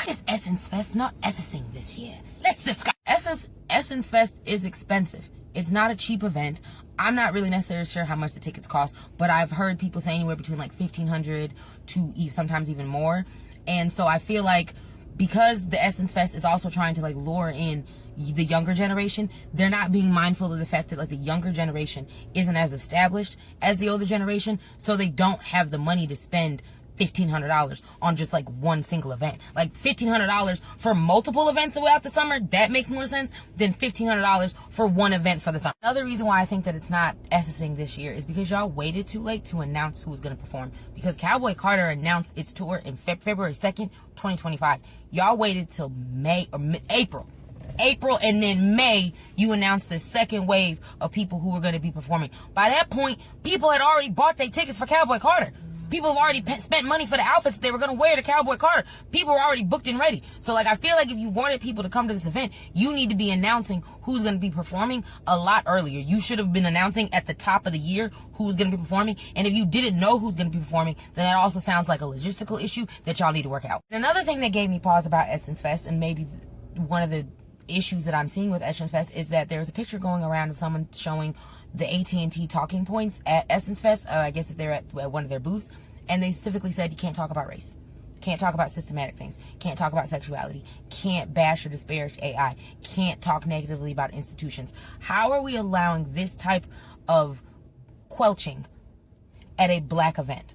is Essence Fest not Essensing this year? Let's discuss. Essence Fest is expensive. It's not a cheap event. I'm not really necessarily sure how much the tickets cost, but I've heard people say anywhere between like $1,500 to sometimes even more. And so I feel like because the Essence Fest is also trying to like lure in the younger generation, they're not being mindful of the fact that like the younger generation isn't as established as the older generation, so they don't have the money to spend $1,500 on just like one single event. Like $1,500 for multiple events throughout the summer, that makes more sense than $1,500 for one event for the summer. Another reason why I think that it's not Essensing this year is because y'all waited too late to announce who was going to perform. Because Cowboy Carter announced its tour in February 2nd, 2025. Y'all waited till April, and then May, you announced the second wave of people who were going to be performing. By that point, people had already bought their tickets for Cowboy Carter. People have already spent money for the outfits they were going to wear to Cowboy Carter. People were already booked and ready. So, like, I feel like if you wanted people to come to this event, you need to be announcing who's going to be performing a lot earlier. You should have been announcing at the top of the year who's going to be performing. And if you didn't know who's going to be performing, then that also sounds like a logistical issue that y'all need to work out. Another thing that gave me pause about Essence Fest, and maybe one of the issues that I'm seeing with Essence Fest, is that there's a picture going around of someone showing the AT&T talking points at Essence Fest. I guess if they're at one of their booths, and they specifically said you can't talk about race, can't talk about systematic things, can't talk about sexuality, can't bash or disparage AI, can't talk negatively about institutions. How are we allowing this type of quelching at a black event?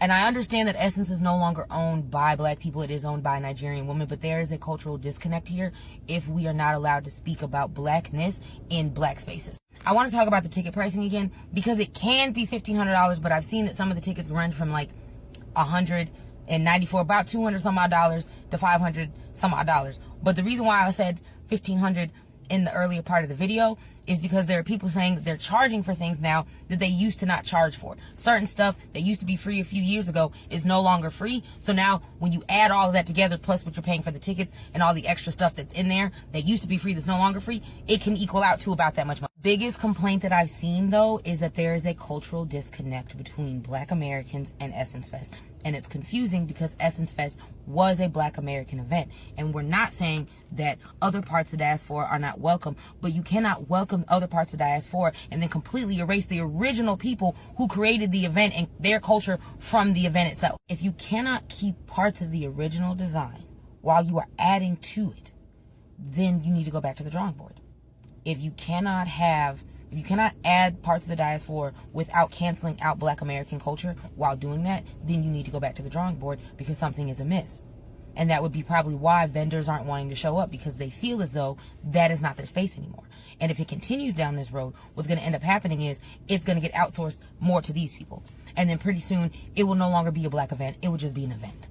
And I understand that Essence is no longer owned by black people. It is owned by Nigerian women, but there is a cultural disconnect here if we are not allowed to speak about blackness in black spaces. I want to talk about the ticket pricing again because it can be $1,500, but I've seen that some of the tickets run from like $194, about $200 some odd dollars to $500 some odd dollars. But the reason why I said $1,500 in the earlier part of the video is because there are people saying that they're charging for things now that they used to not charge for. Certain stuff that used to be free a few years ago is no longer free. So now when you add all of that together, plus what you're paying for the tickets and all the extra stuff that's in there that used to be free that's no longer free, it can equal out to about that much money. Biggest complaint that I've seen though is that there is a cultural disconnect between black Americans and Essence Fest. And it's confusing because Essence Fest was a black American event. And we're not saying that other parts of the diaspora are not welcome, but you cannot welcome other parts of the diaspora and then completely erase the original people who created the event and their culture from the event itself. If you cannot keep parts of the original design while you are adding to it, then you need to go back to the drawing board. If you cannot add parts of the diaspora without canceling out black American culture while doing that, then you need to go back to the drawing board because something is amiss. And that would be probably why vendors aren't wanting to show up, because they feel as though that is not their space anymore. And if it continues down this road, what's going to end up happening is it's going to get outsourced more to these people. And then pretty soon it will no longer be a black event. It will just be an event.